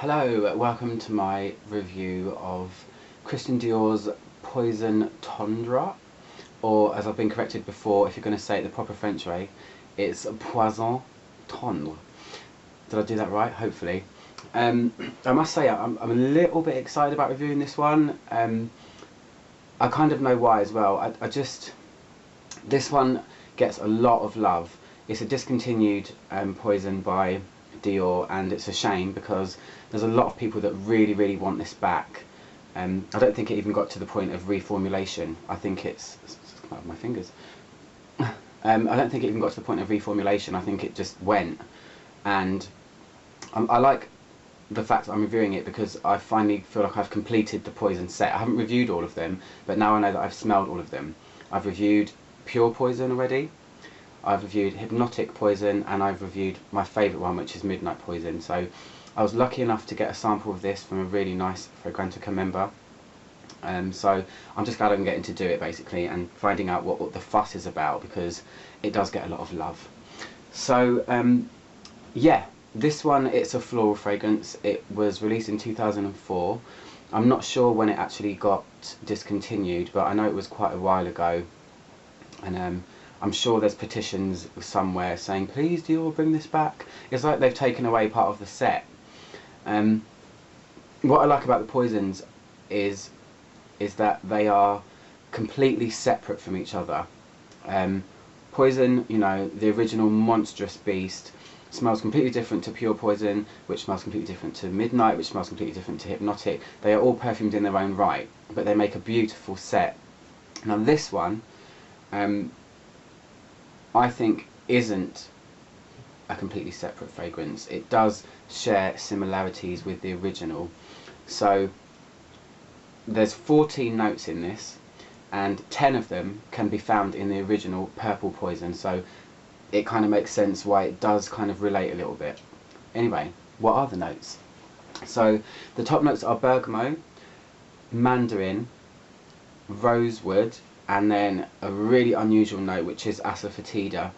Hello, welcome to my review of Christian Dior's Poison Tendre, or as I've been corrected before, if you're going to say it the proper French way, it's Poison Tendre. Did I do that right? Hopefully. I must say I'm a little bit excited about reviewing this one. I kind of know why as well. This one gets a lot of love. It's a discontinued poison by Dior, and it's a shame because there's a lot of people that really want this back. I don't think it even got to the point of reformulation. I think it's come out of my fingers. I don't think it even got to the point of reformulation. I think it just went, and I like the fact that I'm reviewing it because I finally feel like I've completed the poison set. I haven't reviewed all of them, but now I know that I've smelled all of them. I've reviewed Pure Poison already, I've reviewed Hypnotic Poison, and I've reviewed my favourite one, which is Midnight Poison. So I was lucky enough to get a sample of this from a really nice Fragrantica member. So I'm just glad I'm getting to do it basically and finding out what the fuss is about, because it does get a lot of love. So yeah, this one, it's a floral fragrance. It was released in 2004. I'm not sure when it actually got discontinued, but I know it was quite a while ago, and I'm sure there's petitions somewhere saying, please Dior, bring this back. It's like they've taken away part of the set. What I like about the poisons is that they are completely separate from each other. Poison, you know, the original monstrous beast, smells completely different to Pure Poison, which smells completely different to Midnight, which smells completely different to Hypnotic. They are all perfumed in their own right, but they make a beautiful set. Now this one, I think isn't a completely separate fragrance. It does share similarities with the original. So there's 14 notes in this, and 10 of them can be found in the original Purple Poison, so it kind of makes sense why it does kind of relate a little bit. Anyway, what are the notes? So the top notes are bergamot, mandarin, rosewood, and then a really unusual note, which is asafoetida.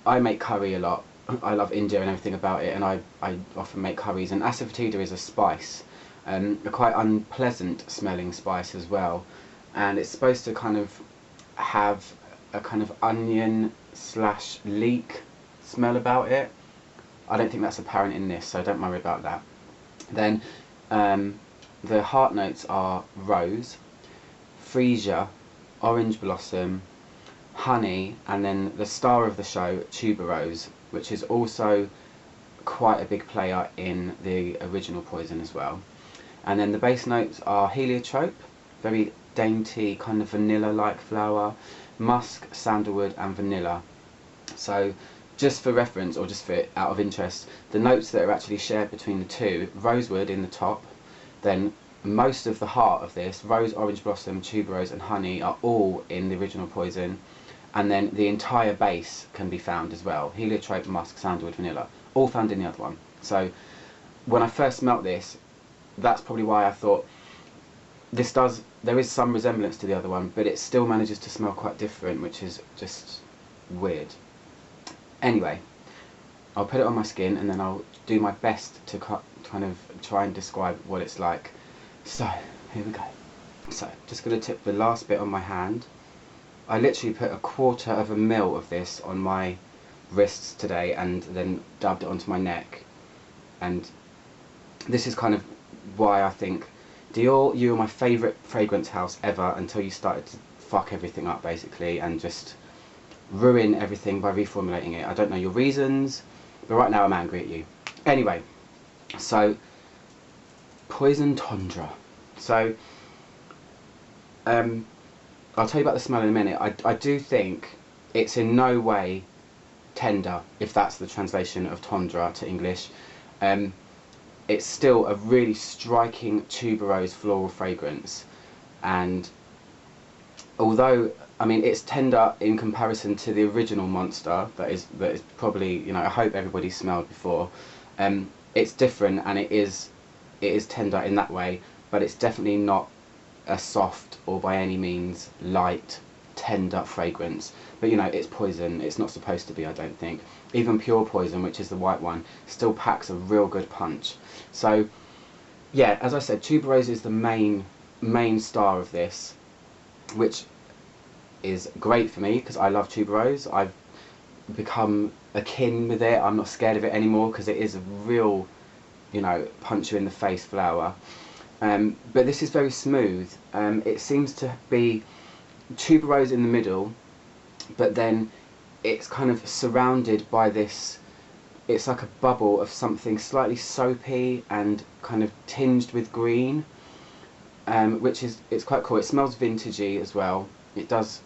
I make curry a lot. I love India and everything about it, and I often make curries, and asafoetida is a spice, a quite unpleasant smelling spice as well, and it's supposed to kind of have a kind of onion slash leek smell about it. I don't think that's apparent in this, so don't worry about that. Then the heart notes are rose, freesia, orange blossom, honey, and then the star of the show, tuberose, which is also quite a big player in the original poison as well. And then the base notes are heliotrope, very dainty kind of vanilla-like flower, musk, sandalwood, and vanilla. So just for reference, or just for out of interest, the notes that are actually shared between the two, rosewood in the top, then most of the heart of this, rose, orange blossom, tuberose, and honey, are all in the original poison, and then the entire base can be found as well, heliotrope, musk, sandalwood, vanilla, all found in the other one. So when I first smelt this, that's probably why I thought there is some resemblance to the other one, but it still manages to smell quite different, which is just weird. Anyway, I'll put it on my skin and then I'll do my best to kind of try and describe what it's like. So, here we go. So, just going to tip the last bit on my hand. I literally put 1/4 ml of this on my wrists today and then dabbed it onto my neck. And this is kind of why I think, Dior, you were my favourite fragrance house ever until you started to fuck everything up basically and just ruin everything by reformulating it. I don't know your reasons, but right now I'm angry at you. Anyway, so Poison Tendre. So I'll tell you about the smell in a minute. I do think it's in no way tender, if that's the translation of tendre to English. It's still a really striking tuberose floral fragrance, and although I mean it's tender in comparison to the original monster that is probably, you know, I hope everybody's smelled before, it's different, and it is tender in that way, but it's definitely not a soft or by any means light tender fragrance, but you know, it's poison. It's not supposed to be, I don't think. Even pure poison, which is the white one, still packs a real good punch. So yeah, as I said, tuberose is the main star of this, which is great for me because I love tuberose. I've become akin with it. I'm not scared of it anymore because it is a real, you know, punch you in the face flower. But this is very smooth. It seems to be tuberose in the middle, but then it's kind of surrounded by this, it's like a bubble of something slightly soapy and kind of tinged with green, which is, it's quite cool. It smells vintagey as well. It does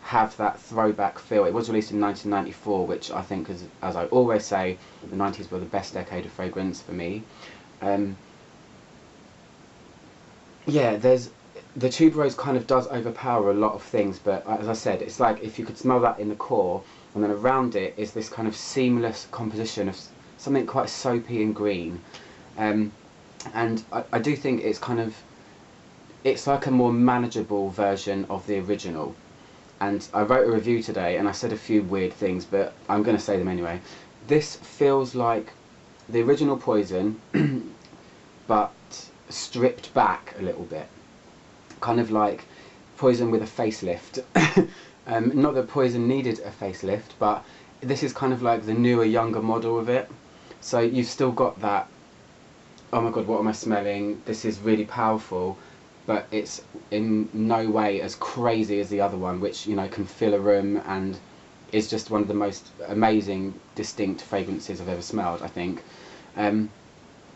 have that throwback feel. It was released in 1994, which I think is, as I always say, the 90s were the best decade of fragrance for me. Yeah, the tuberose kind of does overpower a lot of things, but as I said, it's like if you could smell that in the core, and then around it is this kind of seamless composition of something quite soapy and green. And I do think it's kind of, it's like a more manageable version of the original. And I wrote a review today and I said a few weird things, but I'm going to say them anyway. This feels like the original Poison, but stripped back a little bit. Kind of like Poison with a facelift. Not that Poison needed a facelift, but this is kind of like the newer, younger model of it. So you've still got that, oh my god, what am I smelling? This is really powerful, but it's in no way as crazy as the other one, which, you know, can fill a room and is just one of the most amazing, distinct fragrances I've ever smelled, I think.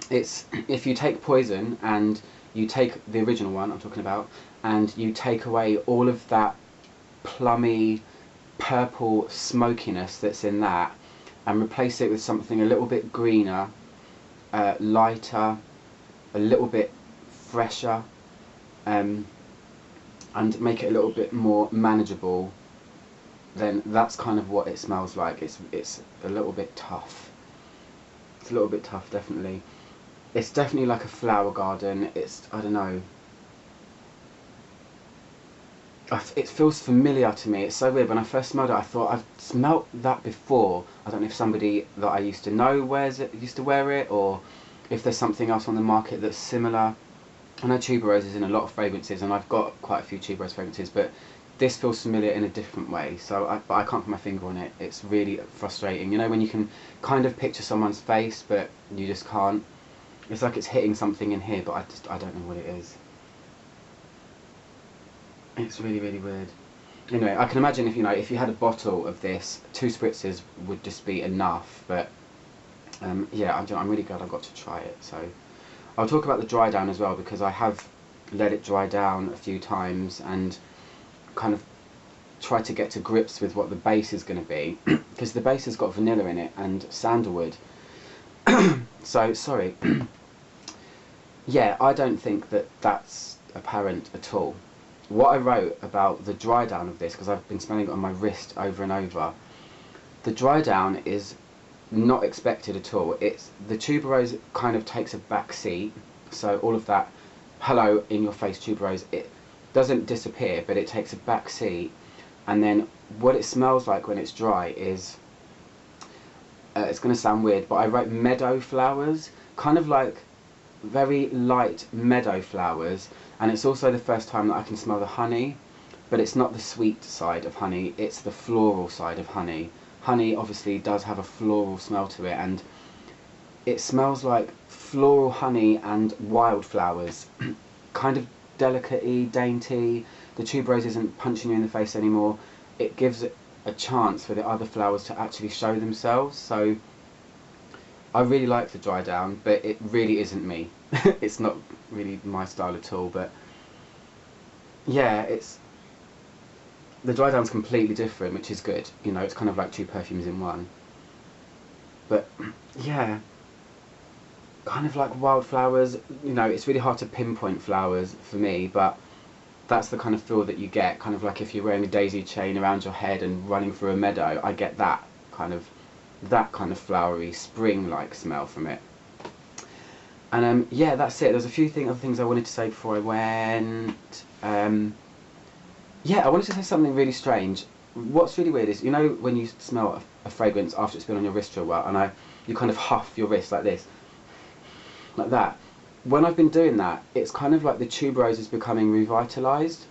It's, if you take Poison and you take the original one I'm talking about, and you take away all of that plummy, purple smokiness that's in that, and replace it with something a little bit greener, lighter, a little bit fresher, and make it a little bit more manageable, then that's kind of what it smells like. It's a little bit tough. It's a little bit tough, definitely. It's definitely like a flower garden. It's, I don't know, it feels familiar to me. It's so weird. When I first smelled it, I thought I've smelt that before. I don't know if somebody that I used to know used to wear it, or if there's something else on the market that's similar. I know tuberose is in a lot of fragrances, and I've got quite a few tuberose fragrances, but this feels familiar in a different way. So but I can't put my finger on it. It's really frustrating. You know, when you can kind of picture someone's face, but you just can't. It's like it's hitting something in here, but I don't know what it is. It's really, really weird. Anyway, I can imagine if, you know, if you had a bottle of this, 2 spritzes would just be enough. But yeah, I'm really glad I got to try it. So I'll talk about the dry down as well, because I have let it dry down a few times and kind of tried to get to grips with what the base is going to be, because the base has got vanilla in it and sandalwood. So sorry. Yeah, I don't think that that's apparent at all. What I wrote about the dry down of this, because I've been smelling it on my wrist over and over, the dry down is not expected at all. It's, the tuberose kind of takes a back seat, so all of that hello in your face tuberose, it doesn't disappear, but it takes a back seat. And then what it smells like when it's dry is, it's going to sound weird, but I wrote meadow flowers, kind of like very light meadow flowers. And it's also the first time that I can smell the honey, but it's not the sweet side of honey, it's the floral side of honey. Honey obviously does have a floral smell to it, and it smells like floral honey and wildflowers. Kind of delicate-y, dainty. The tuberose isn't punching you in the face anymore. It gives it a chance for the other flowers to actually show themselves. So I really like the dry down, but it really isn't me. It's not really my style at all. But yeah, the dry down's completely different, which is good. You know, it's kind of like 2 perfumes in one. But yeah, kind of like wildflowers. You know, it's really hard to pinpoint flowers for me, but that's the kind of feel that you get. Kind of like if you're wearing a daisy chain around your head and running through a meadow, I get that kind of flowery, spring-like smell from it. And yeah, that's it. There's a few other things I wanted to say before I went. Yeah, I wanted to say something really strange. What's really weird is, you know, when you smell a fragrance after it's been on your wrist for a while, and you kind of huff your wrist like this, like that. When I've been doing that, it's kind of like the tuberose is becoming revitalised.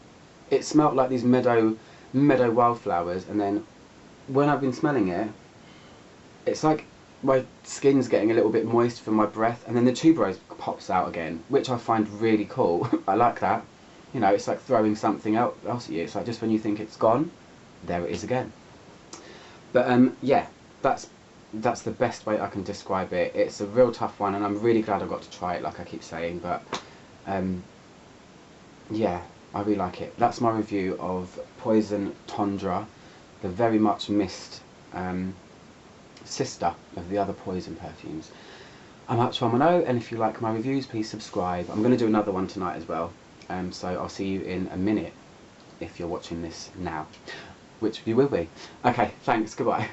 It smelt like these meadow wildflowers, and then when I've been smelling it, it's like my skin's getting a little bit moist from my breath, and then the tuberose pops out again, which I find really cool. I like that. You know, it's like throwing something else at you. It's like just when you think it's gone, there it is again. But yeah, that's the best way I can describe it. It's a real tough one, and I'm really glad I got to try it, like I keep saying. But yeah, I really like it. That's my review of Poison Tendre, the very much missed sister of the other Poison perfumes. I'm Up2One, and if you like my reviews, please subscribe. I'm going to do another one tonight as well, so I'll see you in a minute if you're watching this now, which you will be. Okay, thanks, goodbye.